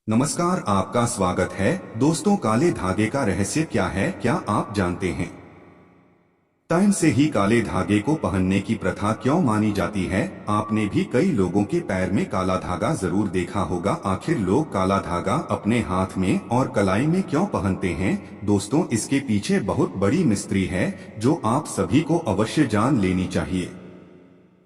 नमस्कार, आपका स्वागत है। दोस्तों, काले धागे का रहस्य क्या है, क्या आप जानते हैं? टाइम से ही काले धागे को पहनने की प्रथा क्यों मानी जाती है? आपने भी कई लोगों के पैर में काला धागा जरूर देखा होगा। आखिर लोग काला धागा अपने हाथ में और कलाई में क्यों पहनते हैं? दोस्तों, इसके पीछे बहुत बड़ी मिस्ट्री है जो आप सभी को अवश्य जान लेनी चाहिए।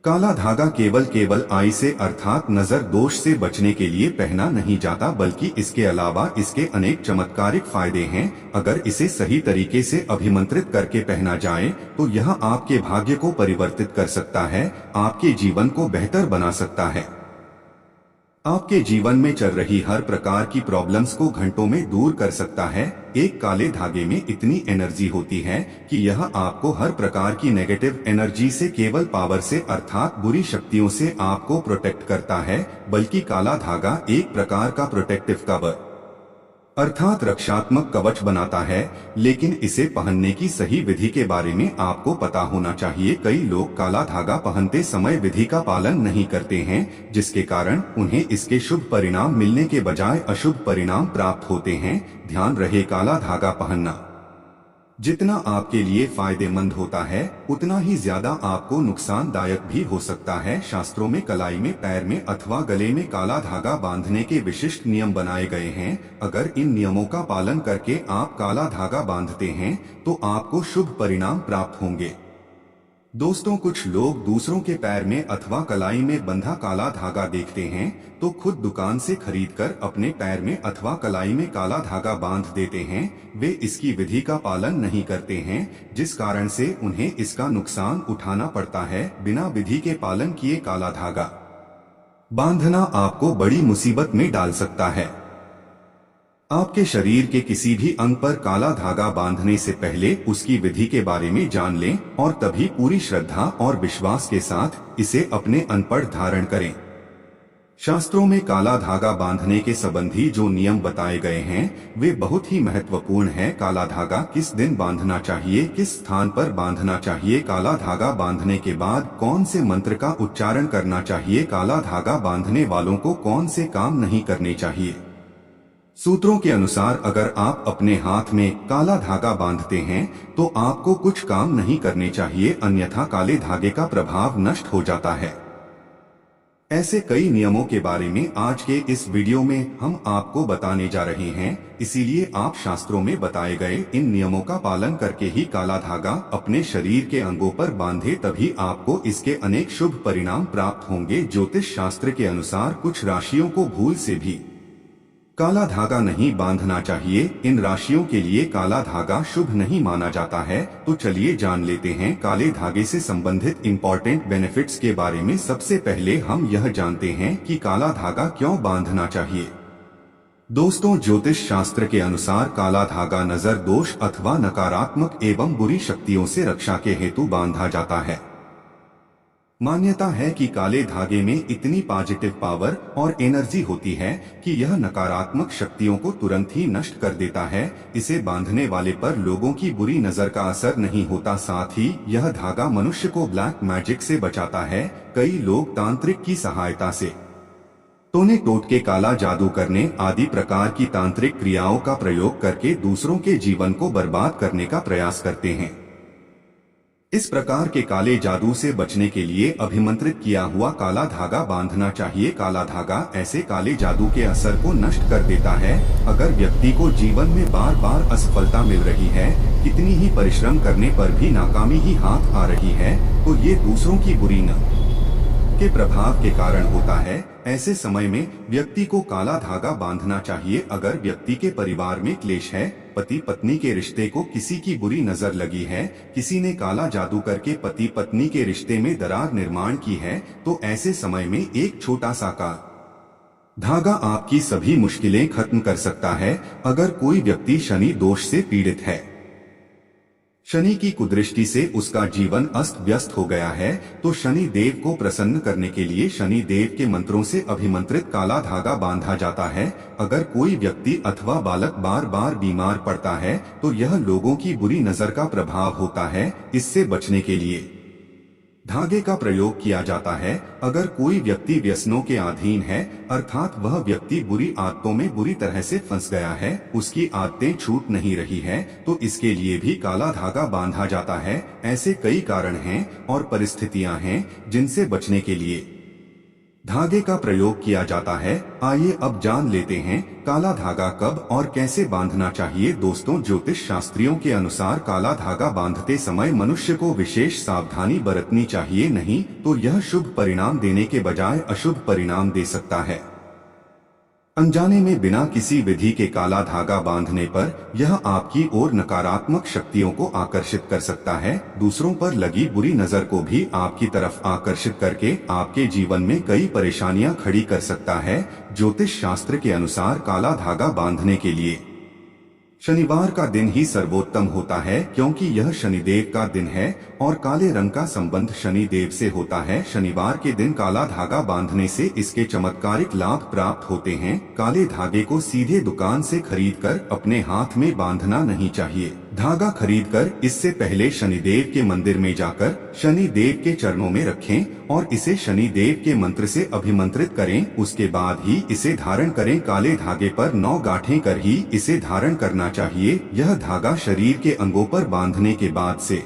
काला धागा केवल आई से अर्थात नजर दोष से बचने के लिए पहना नहीं जाता, बल्कि इसके अलावा इसके अनेक चमत्कारिक फायदे हैं। अगर इसे सही तरीके से अभिमंत्रित करके पहना जाए तो यह आपके भाग्य को परिवर्तित कर सकता है, आपके जीवन को बेहतर बना सकता है। आपके जीवन में चल रही हर प्रकार की प्रॉब्लम्स को घंटों में दूर कर सकता है। एक काले धागे में इतनी एनर्जी होती है कि यह आपको हर प्रकार की नेगेटिव एनर्जी से, केवल पावर से अर्थात बुरी शक्तियों से आपको प्रोटेक्ट करता है। बल्कि काला धागा एक प्रकार का प्रोटेक्टिव कवर अर्थात रक्षात्मक कवच बनाता है। लेकिन इसे पहनने की सही विधि के बारे में आपको पता होना चाहिए। कई लोग काला धागा पहनते समय विधि का पालन नहीं करते हैं, जिसके कारण उन्हें इसके शुभ परिणाम मिलने के बजाय अशुभ परिणाम प्राप्त होते हैं। ध्यान रहे, काला धागा पहनना जितना आपके लिए फायदेमंद होता है, उतना ही ज्यादा आपको नुकसानदायक भी हो सकता है। शास्त्रों में कलाई में, पैर में अथवा गले में काला धागा बांधने के विशिष्ट नियम बनाए गए हैं। अगर इन नियमों का पालन करके आप काला धागा बांधते हैं तो आपको शुभ परिणाम प्राप्त होंगे। दोस्तों, कुछ लोग दूसरों के पैर में अथवा कलाई में बंधा काला धागा देखते हैं तो खुद दुकान से खरीदकर अपने पैर में अथवा कलाई में काला धागा बांध देते हैं। वे इसकी विधि का पालन नहीं करते हैं, जिस कारण से उन्हें इसका नुकसान उठाना पड़ता है। बिना विधि के पालन किए काला धागा बांधना आपको बड़ी मुसीबत में डाल सकता है। आपके शरीर के किसी भी अंग पर काला धागा बांधने से पहले उसकी विधि के बारे में जान लें और तभी पूरी श्रद्धा और विश्वास के साथ इसे अपने अंग पर धारण करें। शास्त्रों में काला धागा बांधने के संबंधी जो नियम बताए गए हैं वे बहुत ही महत्वपूर्ण हैं। काला धागा किस दिन बांधना चाहिए, किस स्थान पर बांधना चाहिए, काला धागा बांधने के बाद कौन से मंत्र का उच्चारण करना चाहिए, काला धागा बांधने वालों को कौन से काम नहीं करने चाहिए। सूत्रों के अनुसार अगर आप अपने हाथ में काला धागा बांधते हैं तो आपको कुछ काम नहीं करने चाहिए, अन्यथा काले धागे का प्रभाव नष्ट हो जाता है। ऐसे कई नियमों के बारे में आज के इस वीडियो में हम आपको बताने जा रहे हैं। इसीलिए आप शास्त्रों में बताए गए इन नियमों का पालन करके ही काला धागा अपने शरीर के अंगों पर बांधे, तभी आपको इसके अनेक शुभ परिणाम प्राप्त होंगे। ज्योतिष शास्त्र के अनुसार कुछ राशियों को भूल से भी काला धागा नहीं बांधना चाहिए। इन राशियों के लिए काला धागा शुभ नहीं माना जाता है। तो चलिए जान लेते हैं काले धागे से संबंधित इम्पोर्टेंट बेनिफिट्स के बारे में। सबसे पहले हम यह जानते हैं कि काला धागा क्यों बांधना चाहिए। दोस्तों, ज्योतिष शास्त्र के अनुसार काला धागा नजर दोष अथवा नकारात्मक एवं बुरी शक्तियों से रक्षा के हेतु बांधा जाता है। मान्यता है कि काले धागे में इतनी पॉजिटिव पावर और एनर्जी होती है कि यह नकारात्मक शक्तियों को तुरंत ही नष्ट कर देता है। इसे बांधने वाले पर लोगों की बुरी नजर का असर नहीं होता, साथ ही यह धागा मनुष्य को ब्लैक मैजिक से बचाता है। कई लोग तांत्रिक की सहायता से टोने टोटके, काला जादू करने आदि प्रकार की तांत्रिक क्रियाओं का प्रयोग करके दूसरों के जीवन को बर्बाद करने का प्रयास करते हैं। इस प्रकार के काले जादू से बचने के लिए अभिमंत्रित किया हुआ काला धागा बांधना चाहिए। काला धागा ऐसे काले जादू के असर को नष्ट कर देता है। अगर व्यक्ति को जीवन में बार बार असफलता मिल रही है, कितनी ही परिश्रम करने पर भी नाकामी ही हाथ आ रही है, तो ये दूसरों की बुरी नजर के प्रभाव के कारण होता है। ऐसे समय में व्यक्ति को काला धागा बांधना चाहिए। अगर व्यक्ति के परिवार में क्लेश है, पति पत्नी के रिश्ते को किसी की बुरी नजर लगी है, किसी ने काला जादू करके पति पत्नी के रिश्ते में दरार निर्माण की है, तो ऐसे समय में एक छोटा सा काला धागा आपकी सभी मुश्किलें खत्म कर सकता है। अगर कोई व्यक्ति शनि दोष से पीड़ित है, शनि की कुदृष्टि से उसका जीवन अस्त व्यस्त हो गया है, तो शनि देव को प्रसन्न करने के लिए शनि देव के मंत्रों से अभिमंत्रित काला धागा बांधा जाता है। अगर कोई व्यक्ति अथवा बालक बार बार बीमार पड़ता है तो यह लोगों की बुरी नजर का प्रभाव होता है। इससे बचने के लिए धागे का प्रयोग किया जाता है अगर कोई व्यक्ति व्यसनों के अधीन है, अर्थात वह व्यक्ति बुरी आदतों में बुरी तरह से फंस गया है, उसकी आदतें छूट नहीं रही है, तो इसके लिए भी काला धागा बांधा जाता है। ऐसे कई कारण हैं और परिस्थितियां हैं जिनसे बचने के लिए धागे का प्रयोग किया जाता है। आइए अब जान लेते हैं काला धागा कब और कैसे बांधना चाहिए। दोस्तों, ज्योतिष शास्त्रियों के अनुसार काला धागा बांधते समय मनुष्य को विशेष सावधानी बरतनी चाहिए, नहीं तो यह शुभ परिणाम देने के बजाय अशुभ परिणाम दे सकता है। अनजाने में बिना किसी विधि के काला धागा बांधने पर यह आपकी ओर नकारात्मक शक्तियों को आकर्षित कर सकता है, दूसरों पर लगी बुरी नजर को भी आपकी तरफ आकर्षित करके आपके जीवन में कई परेशानियां खड़ी कर सकता है। ज्योतिष शास्त्र के अनुसार काला धागा बांधने के लिए शनिवार का दिन ही सर्वोत्तम होता है, क्योंकि यह शनिदेव का दिन है और काले रंग का संबंध शनिदेव से होता है। शनिवार के दिन काला धागा बांधने से इसके चमत्कारिक लाभ प्राप्त होते हैं। काले धागे को सीधे दुकान से खरीदकर अपने हाथ में बांधना नहीं चाहिए। धागा खरीदकर इससे पहले शनिदेव के मंदिर में जाकर शनिदेव के चरणों में रखें और इसे शनिदेव के मंत्र से अभिमंत्रित करें। उसके बाद ही इसे धारण करें। काले धागे पर 9 गांठें कर ही इसे धारण करना चाहिए। यह धागा शरीर के अंगों पर बांधने के बाद से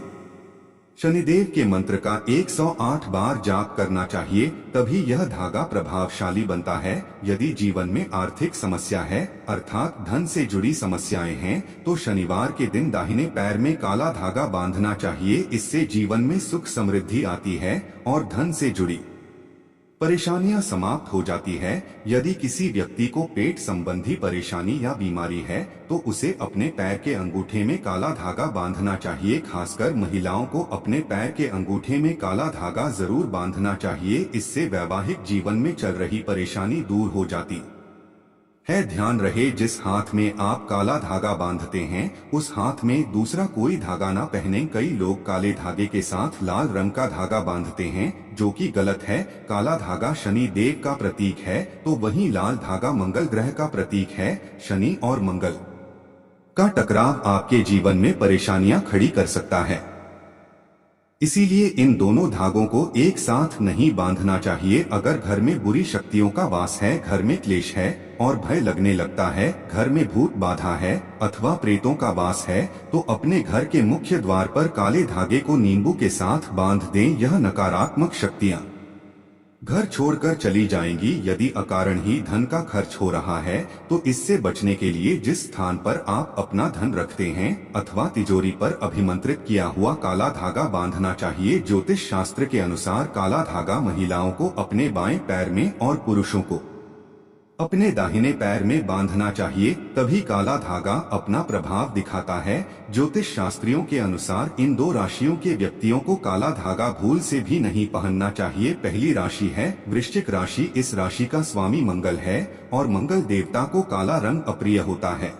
शनिदेव के मंत्र का 108 बार जाप करना चाहिए, तभी यह धागा प्रभावशाली बनता है। यदि जीवन में आर्थिक समस्या है, अर्थात धन से जुड़ी समस्याएं हैं, तो शनिवार के दिन दाहिने पैर में काला धागा बांधना चाहिए। इससे जीवन में सुख समृद्धि आती है और धन से जुड़ी परेशानियां समाप्त हो जाती है। यदि किसी व्यक्ति को पेट संबंधी परेशानी या बीमारी है, तो उसे अपने पैर के अंगूठे में काला धागा बांधना चाहिए। खासकर महिलाओं को अपने पैर के अंगूठे में काला धागा जरूर बांधना चाहिए। इससे वैवाहिक जीवन में चल रही परेशानी दूर हो जाती है। ध्यान रहे, जिस हाथ में आप काला धागा बांधते हैं उस हाथ में दूसरा कोई धागा ना पहने। कई लोग काले धागे के साथ लाल रंग का धागा बांधते हैं, जो कि गलत है। काला धागा शनि देव का प्रतीक है, तो वहीं लाल धागा मंगल ग्रह का प्रतीक है। शनि और मंगल का टकराव आपके जीवन में परेशानियां खड़ी कर सकता है, इसीलिए इन दोनों धागों को एक साथ नहीं बांधना चाहिए। अगर घर में बुरी शक्तियों का वास है, घर में क्लेश है और भय लगने लगता है, घर में भूत बाधा है अथवा प्रेतों का वास है, तो अपने घर के मुख्य द्वार पर काले धागे को नींबू के साथ बांध दें। यह नकारात्मक शक्तियां घर छोड़कर चली जाएंगी। यदि अकारण ही धन का खर्च हो रहा है, तो इससे बचने के लिए जिस स्थान पर आप अपना धन रखते हैं अथवा तिजोरी पर अभिमंत्रित किया हुआ काला धागा बांधना चाहिए। ज्योतिष शास्त्र के अनुसार काला धागा महिलाओं को अपने बाएं पैर में और पुरुषों को अपने दाहिने पैर में बांधना चाहिए, तभी काला धागा अपना प्रभाव दिखाता है। ज्योतिष शास्त्रियों के अनुसार इन 2 राशियों के व्यक्तियों को काला धागा भूल से भी नहीं पहनना चाहिए। पहली राशि है वृश्चिक राशि। इस राशि का स्वामी मंगल है और मंगल देवता को काला रंग अप्रिय होता है।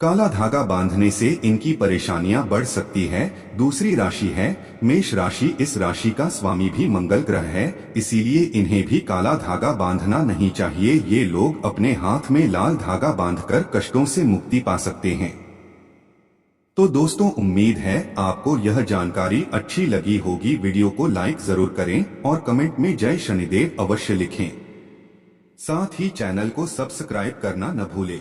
काला धागा बांधने से इनकी परेशानियां बढ़ सकती है। दूसरी राशि है मेष राशि। इस राशि का स्वामी भी मंगल ग्रह है, इसीलिए इन्हें भी काला धागा बांधना नहीं चाहिए। ये लोग अपने हाथ में लाल धागा बांधकर कष्टों से मुक्ति पा सकते हैं। तो दोस्तों, उम्मीद है आपको यह जानकारी अच्छी लगी होगी। वीडियो को लाइक जरूर करें और कमेंट में जय शनिदेव अवश्य लिखें। साथ ही चैनल को सब्सक्राइब करना न भूलें।